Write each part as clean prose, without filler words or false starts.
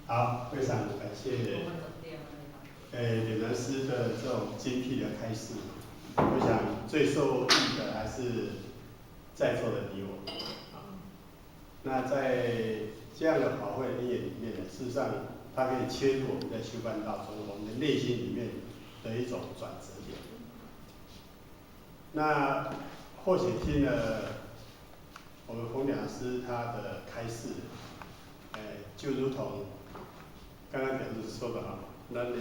好，非常感谢点燃师的这种精辟的开示。我想最受益的还是在座的你我。那在这样的法会因缘里面呢，事实上它可以切入我们在修办道中我们的内心里面的一种转折点。那或许听了我们洪良师他的开示，就如同刚刚讲师说的哈，咱的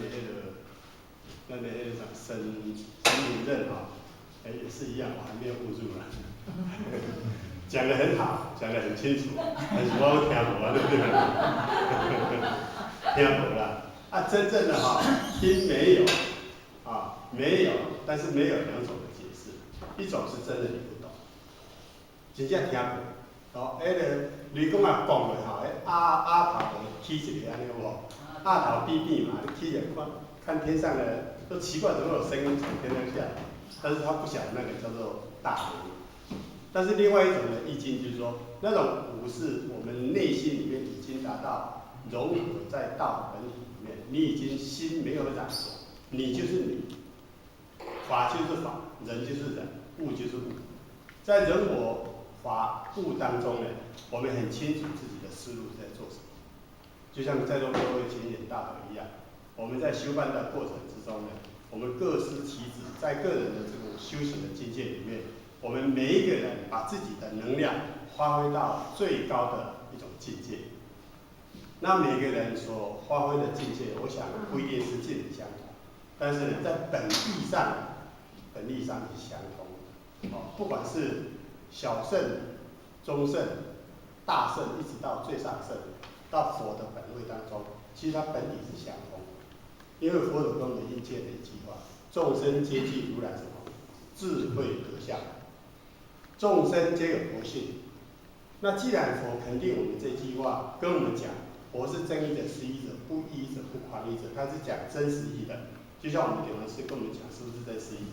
那种神明任哈，也是一样，我还没有悟入来。讲得很好，讲得很清楚，但是我听无啊，对不对？听无啦。真正的哈，听没有啊，没有，但是没有两种的解释，一种是真的你不懂，真正听无。哦，你讲啊讲的哈，阿头起一个安尼有无？阿头闭闭嘛，你起来看天上的，都奇怪怎么有声音从天上下来，但是他不晓得那个叫做大雷。但是另外一种的意境就是说，那种无是我们内心里面已经达到融合在道本体里面，你已经心没有染着，你就是你，法就是法，人就是人，物就是物，在人我法物当中呢，我们很清楚自己的思路是在做什么。就像在座各位浅显大德一样，我们在修办的过程之中呢，我们各司其职，在个人的这种修行的境界里面，我们每一个人把自己的能量发挥到最高的一种境界。那每个人所发挥的境界，我想不一定是尽人相同，但是呢，在本意上是相同的。不管是小圣、中圣、大圣，一直到最上圣，到佛的本位当中，其实它本体是相通的。因为佛祖跟我们印证的一句话：众生皆具如来什么智慧德相，众生皆有佛性。那既然佛肯定我们这句话，跟我们讲，佛是真义者、实义者、不依者、不狂依者，他是讲真实义的。就像我们点文师跟我们讲，是不是真实义？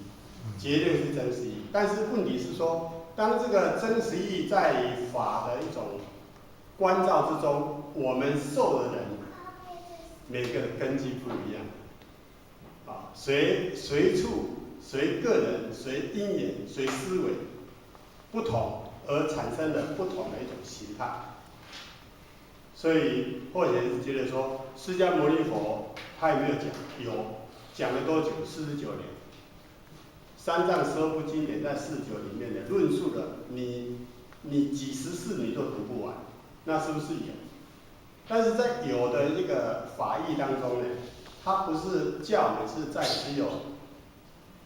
绝对是真实义。但是问题是说，当这个真实义在法的一种关照之中，我们受的人，每个根基不一样。随处、随个人、随因缘、随思维不同，而产生了不同的一种形态。所以或者是觉得说，释迦牟尼佛他有没有讲？有，讲了多久？49年。三藏十二部经典在49里面的论述了你几十世你都读不完，那是不是有？但是在有的一个法义当中呢，它不是叫你是在只有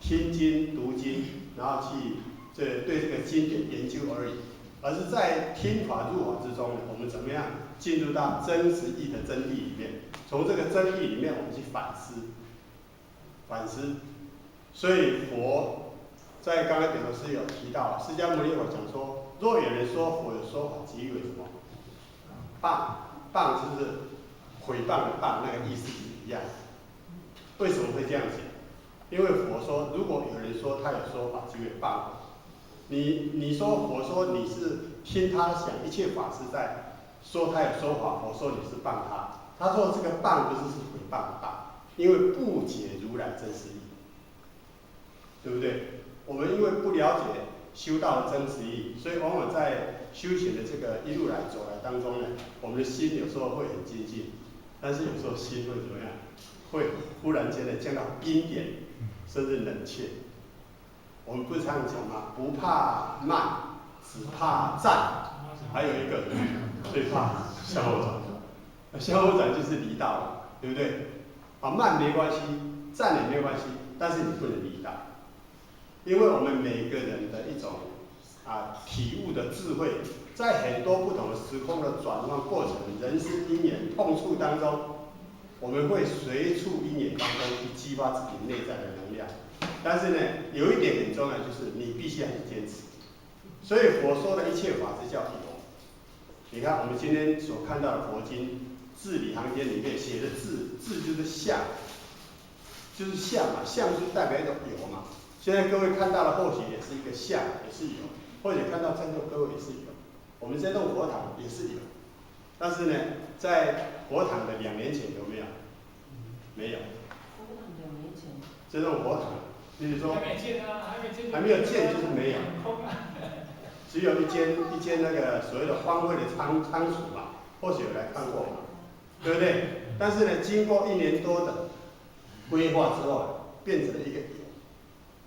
听经读经，然后去对这个经典研究而已，而是在听法入法之中呢，我们怎么样进入到真实义的真谛里面，从这个真谛里面我们去反思。所以佛在刚才点头师有提到，释迦牟尼佛讲说，若有人说佛有说法，即为什么？谤就是毁谤的谤，那个意思是一样。为什么会这样讲？因为佛说，如果有人说他有说法，即为谤。你说佛说你是听他讲，一切法是在说他有说法，佛说你是谤他。他说这个谤不是毁谤的谤，因为不解如来真实义，对不对？我们因为不了解修道的真实义，所以往往在修行的这个一路来走来当中呢，我们的心有时候会很精进，但是有时候心会怎么样？会忽然间的降到冰点，甚至冷却。我们不是常讲吗？不怕慢，只怕站，还有一个最怕向后转。向后转就是离道了，对不对？慢没关系，站也没有关系，但是你不能离道，因为我们每个人的一种体悟的智慧，在很多不同的时空的转换过程、人生因缘碰触当中，我们会随处因缘当中去激发自己内在的能量。但是呢，有一点很重要，就是你必须要去坚持。所以佛说的一切法是叫有。你看我们今天所看到的佛经字里行间里面写的字就是相，就是相嘛，相就是代表一种有嘛。现在各位看到的或许也是一个相，也是有，或者看到在座各位也是有，我们这栋佛堂也是有。但是呢，在佛堂的2年前有没有？没有。佛堂2年前。这种佛堂，比如说还没建啊，还没有建就是没有，只有一间那个所谓的荒废的仓储嘛，或许有来看过嘛，对不对？但是呢，经过1年多的规划之后，变成了一个有。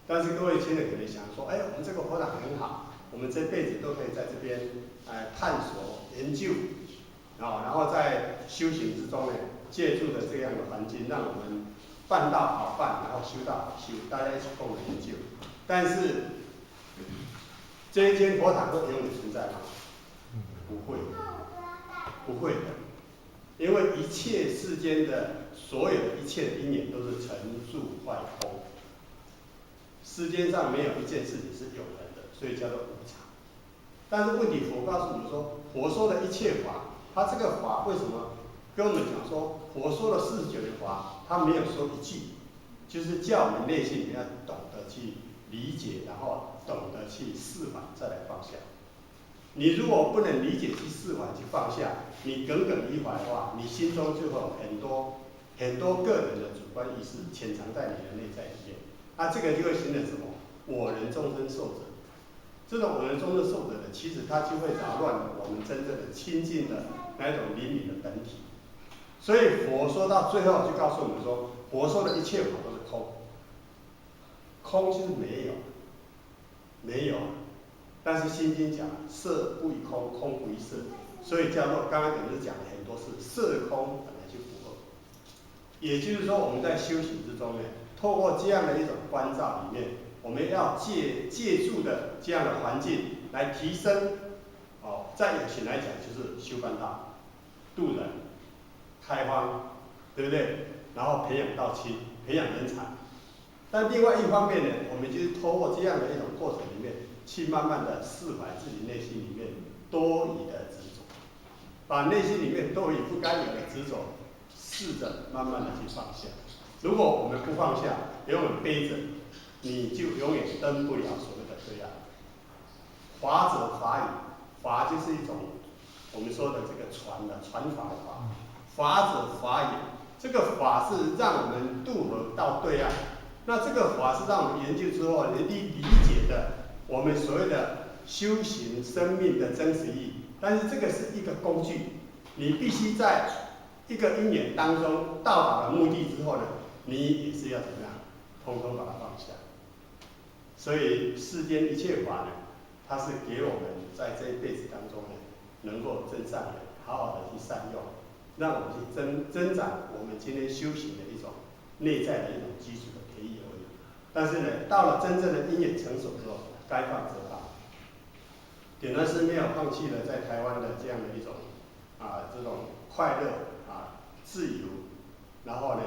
但是各位亲人可能想说，哎，我们这个佛堂很好，我们这辈子都可以在这边探索研究，然后在修行之中呢，借助的这样的环境，让我们办道好办，然后修道好修，大家一起共同研究。但是这一间佛堂会永远存在吗？不会，不会的，因为一切世间的所有的一切的因缘都是成住坏空，世间上没有一件事情是永恒的，所以叫做无常。但是问题，佛告诉我们说，佛说的一切法，他这个法为什么跟我们讲说，佛说了49的法，他没有说一句，就是叫我们内心里面要懂得去理解，然后懂得去释怀，再来放下。你如果不能理解去释怀去放下，你耿耿于怀的话，你心中就会有很多个人的主观意识潜藏在你的内在里面，这个就会形成什么？我人众生受者。这种我人众生受者呢，其实它就会扰乱了我们真正的亲近的那一种灵敏的本体。所以佛说到最后就告诉我们说，佛说的一切法都是空，空就是没有，没有。但是心经讲色不异空，空不异色，所以叫做刚刚等于讲了很多是色空本来就符合。也就是说，我们在修行之中呢，透过这样的一种关照里面，我们要借助的这样的环境来提升。在有形来讲就是修办道、度人、开荒，对不对？然后培养道亲，培养人才。但另外一方面呢，我们就是透过这样的一种过程里面，去慢慢的释怀自己内心里面多余的执着，把内心里面多余不该有的执着，试着慢慢的去放下。如果我们不放下，永远背着，你就永远登不了所谓的对岸。法者法语，法就是一种我们说的这个传法的法，法者法语，这个法是让我们渡河到对岸。那这个法是让我们研究之后理解的我们所谓的修行生命的真实意义。但是这个是一个工具，你必须在一个因缘当中到达了目的之后呢，你也是要怎么样，通通把它放下。所以世间一切法呢，它是给我们在这一辈子当中呢，能够增上缘，好好的去善用，让我们去增长我们今天修行的一种内在的一种基础的培育而已。但是呢，到了真正的因缘成熟之后，该放则放。点传师没有放弃了在台湾的这样的一种这种快乐自由，然后呢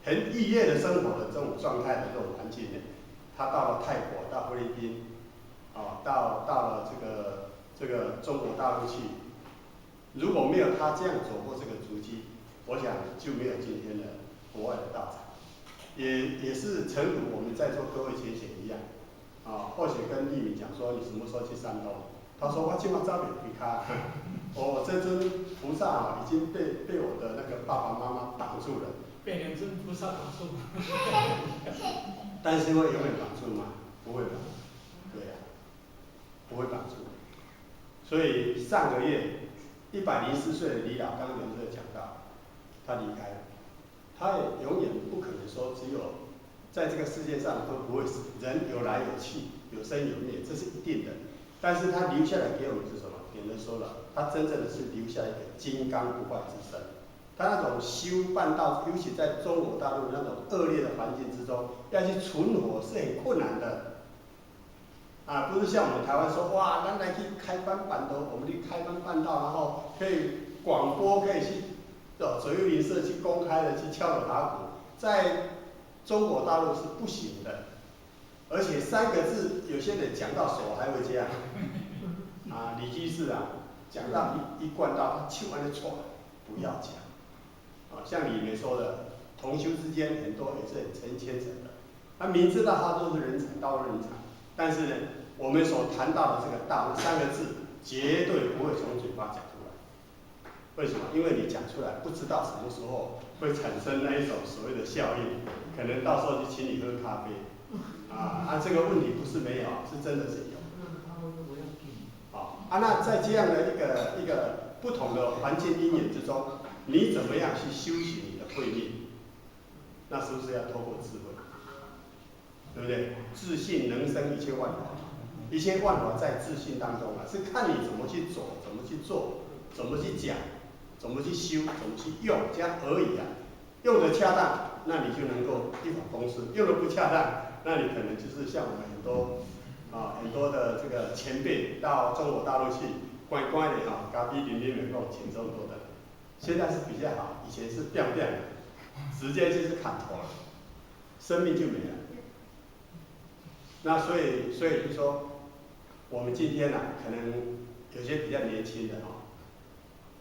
很愉悦的生活的这种状态的这种环境呢，他到了泰国，到菲律宾，到了这个中国大陆去。如果没有他这样走过这个足迹，我想就没有今天的国外的道场。也是诚如我们在座各位浅显一样，或许跟丽敏讲说你什么时候去山东，他说我今晚早点离开，我这尊菩萨已经被我的那个爸爸妈妈挡住了。被2尊菩萨挡住。但是会永远绑住吗？不会绑，对呀，不会绑住。所以上个月104岁的李老，刚刚有讲到，他离开了，他也永远不可能说只有在这个世界上都不会死，人有来有去，有生有灭，这是一定的。但是他留下来给我们是什么？有人说了，他真正的是留下一个金刚不坏之身。他那种修办道，尤其在中国大陆那种恶劣的环境之中，要去存活是很困难的。不是像我们台湾说，哇，咱来去开班办道，我们去开班办道，然后可以广播，可以去左右邻舍去公开的去敲锣打鼓，在中国大陆是不行的。而且3个字，有些人讲到手还会这样。李居士讲到一贯道，他手按在错，不要讲。像里面说的，同修之间很多也是很虔诚的，他明知道他都是人才，道路人才，但是呢，我们所谈到的这个道3个字，绝对不会从嘴巴讲出来。为什么？因为你讲出来，不知道什么时候会产生那一种所谓的效应，可能到时候就请你喝咖啡。这个问题不是没有，是真的是有。那在这样的一个不同的环境因缘之中，你怎么样去修行你的慧命？那是不是要透过智慧？对不对？自信能生一切万法，一切万法在自信当中是看你怎么去走，怎么去做，怎么去讲，怎么去修，怎么去用，这样而已用得恰当，那你就能够一法公司；用得不恰当，那你可能就是像我们很多的这个前辈到中国大陆去，乖乖的咖啡零零能够钱这么多的，现在是比较好，以前是变的，直接就是砍头了，生命就没了。那所以就说，我们今天可能有些比较年轻的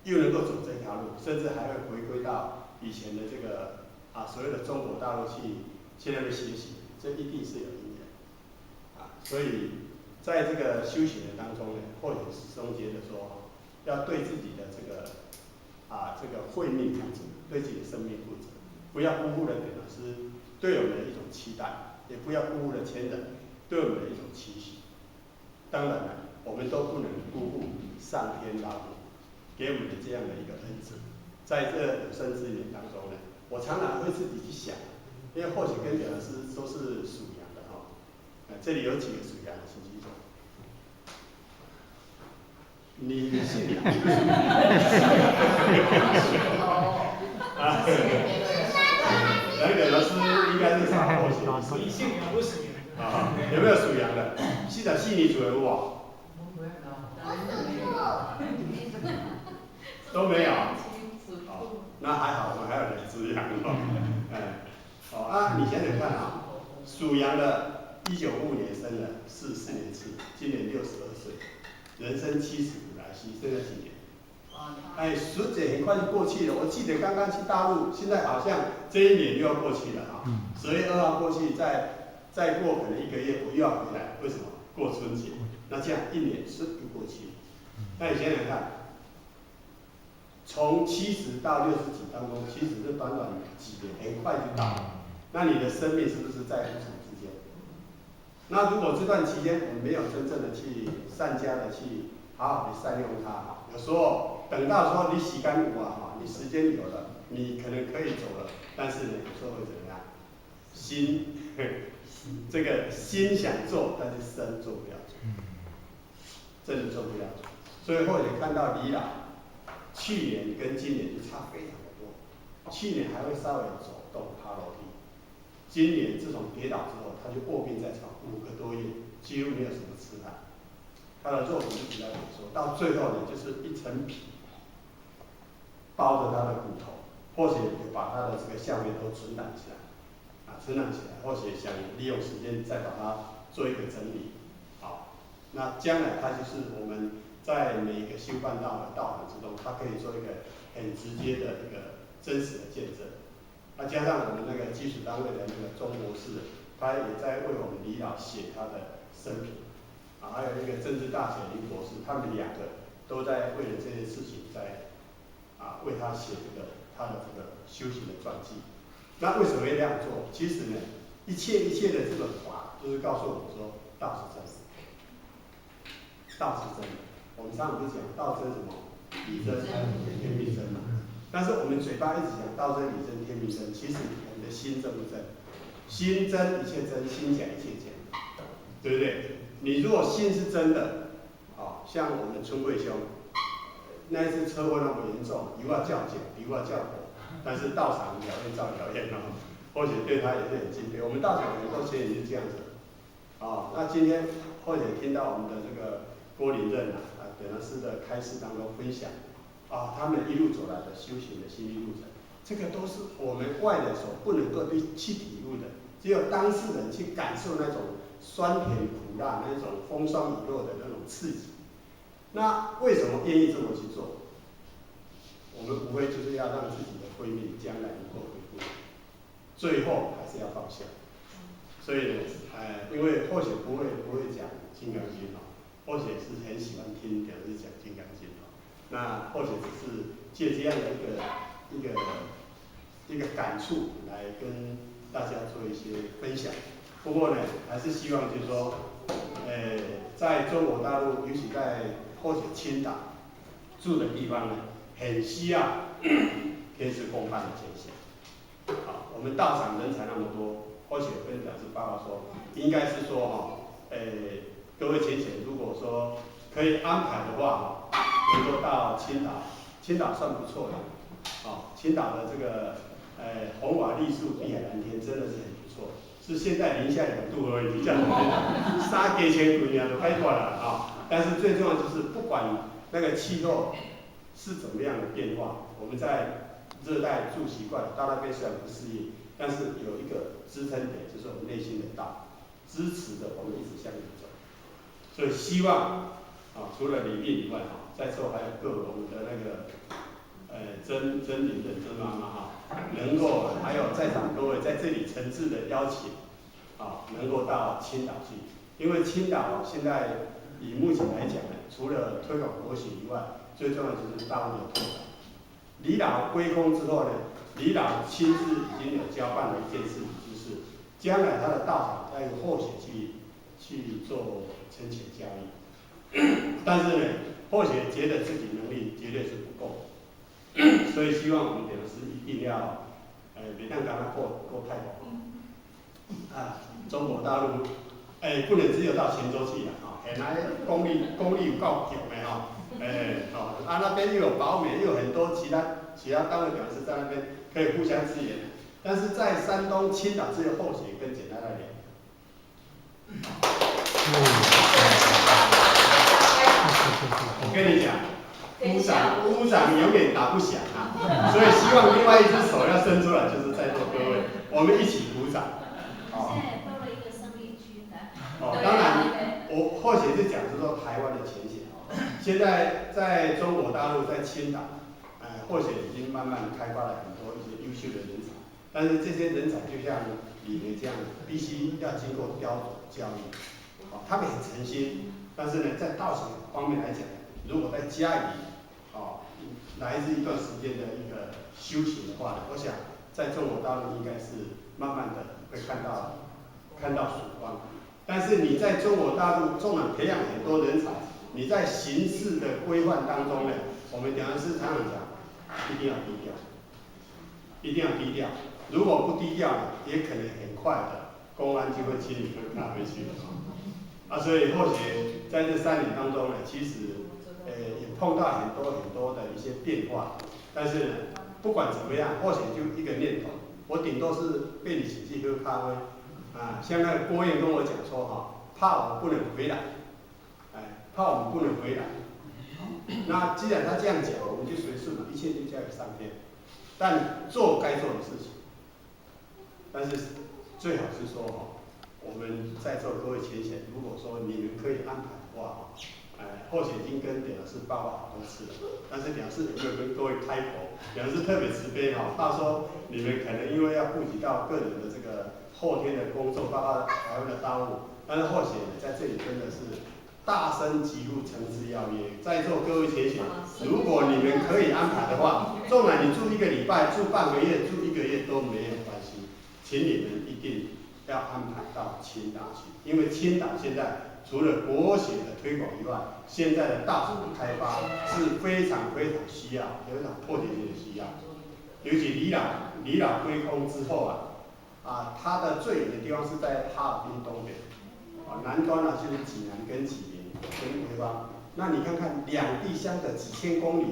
又能够走这条路，甚至还会回归到以前的这个所谓的中国大陆去那边学习，这一定是有因缘所以在这个修行的当中呢，或者师兄觉得说，要对自己的这个慧命负责，对自己的生命负责，不要辜负了点老师对我们的一种期待，也不要辜负了前人对我们的一种期许。当然了，我们都不能辜负上天老母给我们的这样的一个恩赐。在这有生之年当中呢，我常常会自己去想，因为或许跟点老师都是属羊的这里有几个属羊的亲戚种。你信仰是不是？杨点老师应该是啥后血？你信仰不属羊有没有属羊的？系长系你主人我。都没有。那还好，我们还有2只羊你想想看属羊的，1955年生的，44年次，今年62岁，人生75来稀，现在几年？10节很快就过去了。我记得刚刚去大陆，现在好像这一年又要过去了10月2号过去，再过可能1个月，我又要回来。为什么？过春节。那这样1年就过去了。那你想想看，从70到60几当中，其实是短短几年，很快就到了。那你的生命是不是在无常之间？那如果这段期间我们没有真正的去善加的去好好的善用它，有时候等到说你洗干净你时间有了，你可能可以走了，但是呢，有时候会怎么样？这个心想做，但是身做不了做，真的做不了做。所以或者看到李老，去年跟今年就差非常的多。去年还会稍微走动爬楼梯，今年自从跌倒之后，他就卧病在床5个多月，几乎没有什么吃饭，他的肉质比较萎缩，到最后呢，就是一层皮包着他的骨头，或许也把他的这个下面都存档起来，存档起来，或许想利用时间再把它做一个整理，那将来它就是我们在每一个修办道的道场之中，它可以做一个很直接的一个真实的见证。那加上我们那个基础单位的那个钟博士，他也在为我们李老写他的生平，还有一个政治大学林博士，他们2个都在为了这件事情在为他写他的这个修行的传记。那为什么要这样做？其实呢，一切的这个法，就是告诉我们说，道是真的，道是真的。我们常常不是讲道真什么？理真还有天命真嘛。但是我们嘴巴一直讲道真、理真、天命真，其实我们的心真不真？心真一切真，心假一切假，对不对？你如果心是真的，像我们春贵兄那一次车祸那么严重，又要叫警，又要叫火，但是道场表演照表演或许对他也是很敬佩。我们道场很多前也是这样子那今天或者听到我们的这个郭林任本老师的开示当中分享他们一路走来的修行的心理路程，这个都是我们外人所不能够去体悟的，只有当事人去感受那种酸甜苦辣、那种风霜雨露的那种刺激。那为什么愿意这么去做？我们无非就是要让自己的慧命将来能够回归，最后还是要放下。所以呢，因为或许不会讲《金刚经》或许是很喜欢听表示讲那或许只是借这样的一个感触来跟大家做一些分享。不过呢，还是希望就是说，在中国大陆，尤其在或许青岛住的地方呢，很需要天师公办的前线。好，我们道场人才那么多，或许跟讲师报告说，应该是说各位前贤，如果说可以安排的话，能够到青岛，青岛算不错的。青岛的这个红瓦绿树、碧海蓝天，真的是很不错。是现在零下2度而已，这样子，沙给钱滚呀都开过了啊。但是最重要就是不管那个气候是怎么样的变化，我们在热带住习惯，到那边虽然不适应，但是有一个支撑点，就是我们内心的道，支持着我们一直向前走。所以希望除了李斌以外在座还有各位我们的那个真理的真妈妈能够还有在场各位在这里诚挚的邀请能够到青岛去，因为青岛现在以目前来讲呢，除了推广国学以外，最重要的就是道路的拓展。李老归空之后呢，李老亲自已经有交办了一件事情，就是将来他的道场要由后学去做承前交易，但是呢，后学觉得自己能力绝对是不够，所以希望我们讲师一定要别让他过太广中国大陆不能只有到泉州去了原来功力有够强的那边又有保美，又有很多其他单位讲师在那边可以互相支援，但是在山东青岛只有后学跟简单的我跟你讲，鼓掌永远打不响所以希望另外一只手要伸出来，就是在座各位，我们一起鼓掌。现在多了一个生力军的。当然，我或许是讲说台湾的前线现在在中国大陆，在青岛，或许已经慢慢开发了很多一些优秀的人才，但是这些人才就像李梅这样，必须要经过标准教育，他们很诚心，但是呢，在道行方面来讲，如果再加以来自一段时间的一个修行的话呢，我想在中国大陆应该是慢慢的会看到曙光。但是你在中国大陆纵然培养很多人才，你在形式的规范当中呢，我们讲的是常常讲，一定要低调，一定要低调。如果不低调呢，也可能很快的公安就会请你拿回去所以或许在这3年当中呢，其实也碰到很多的一些变化，但是呢，不管怎么样，或许就一个念头，我顶多是被你请去喝咖啡。像那个郭燕跟我讲说怕我不能回来，怕我们不能回来。那既然他这样讲，我们就随顺了，一切就交给上天。但做该做的事情，但是最好是说我们在座各位前贤，如果说你们可以安排的话或许已经跟李老师报告好多次了，但是李老师有没有跟各位开口？李老师特别慈悲怕说你们可能因为要顾及到个人的这个后天的工作，包括台湾的耽误，但是或许在这里真的是大声疾呼诚挚邀约，在座各位前贤，如果你们可以安排的话，纵然你住1个礼拜、住半个月、住1个月都没有关系，请你们一定要安排到青岛去，因为青岛现在除了国学的推广以外，现在的道场的开发是非常需要，有一种迫切性的需要。尤其李老归空之后它的最远的地方是在哈尔滨东北，南端就是济南跟济宁跟潍坊。那你看看两地相隔几千公里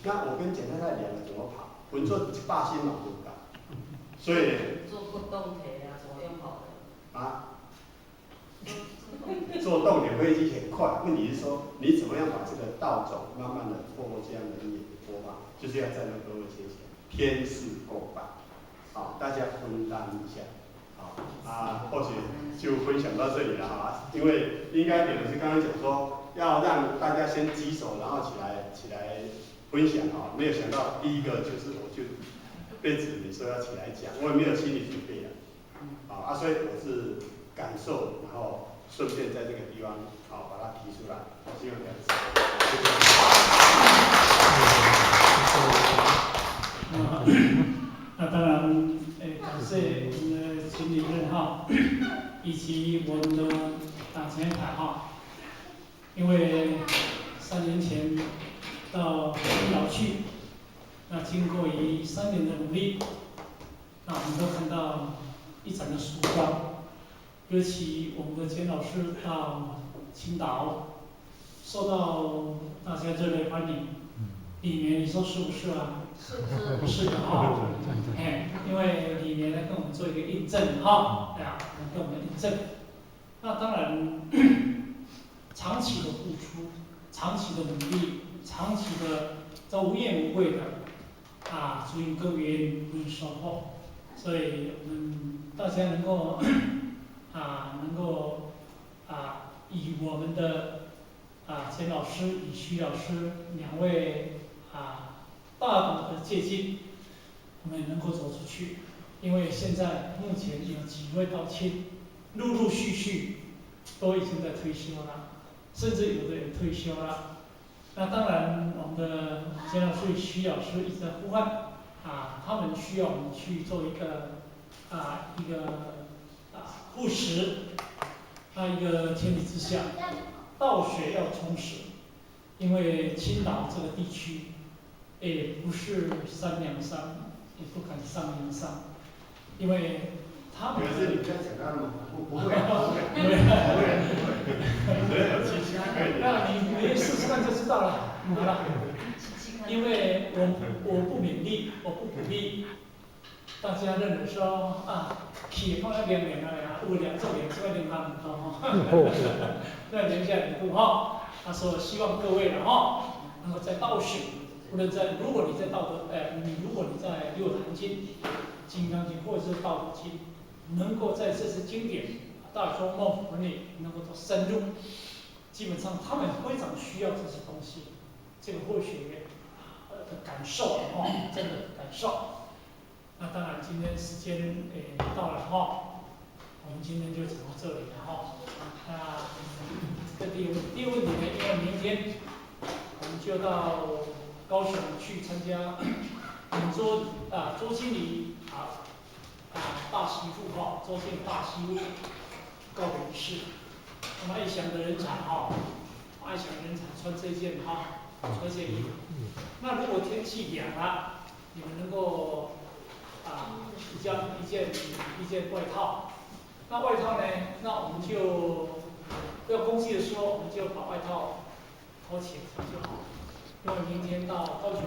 那我跟简太太2个怎么跑？我们坐8星马路港，所以坐不动铁怎么用跑的？坐动铁飞机很快，问题是说你怎么样把这个道种慢慢的透过这样的一个播放，就是要在各位前贤天事共办，大家分担一下，或许就分享到这里了因为应该李老师刚刚讲说要让大家先举手，然后起来分享没有想到第一个就是我就被指明说要起来讲，我也没有心理准备所以我是感受，然后顺便在这个地方把它提出来，希望这样子。哈，以及我们的前台哈，因为3年前到青岛去，那经过于3年的努力，那我们都看到一展的曙光。尤其我们的简老师到青岛，受到大家热烈欢迎。里面你说是不是啊？是的哈，因为里面呢跟我们做一个印证哈，跟我们印证。那当然，长期的付出，长期的努力，长期的都无怨无悔的足以耕耘不以收获。所以我们大家能够以我们的简老师与徐老师2位大胆的借鉴，我们也能够走出去。因为现在目前有几位道亲，陆陆续续都已经在退休了，甚至有的也退休了。那当然，我们的简老师与徐老师一直在呼唤他们需要我们去做一个务实。一个前提之下，道学要充实，因为青岛这个地区，也不是3良山，也不敢3良山，因为他们。可是你不要讲他们，不会，那你试试看就知道了，好了。因为我不勉励，我不鼓励，大家认为说起放那2年了呀，有2做2，这个领导很高哈，那留下1步哈。所以希望各位了哈，能够在道学，无论如果你在如果你在《六坛经》《金刚经》或者是《道德经》，能够在这些经典《大说孟府》里能够做深入，基本上他们非常需要这些东西，这个或许的感受真的感受。那当然，今天时间到了哈，我们今天就讲到这里了哈。这第一个问题呢，因为明天我们就到高雄去参加周经理大媳妇周经理大媳妇告别仪式。那么爱祥的人才爱祥人才穿这件穿这件衣服。那如果天气凉了，你们能够一件外套。那外套呢？那我们就要公祭的时候，我们就把外套脱起来就好。因为明天到高雄。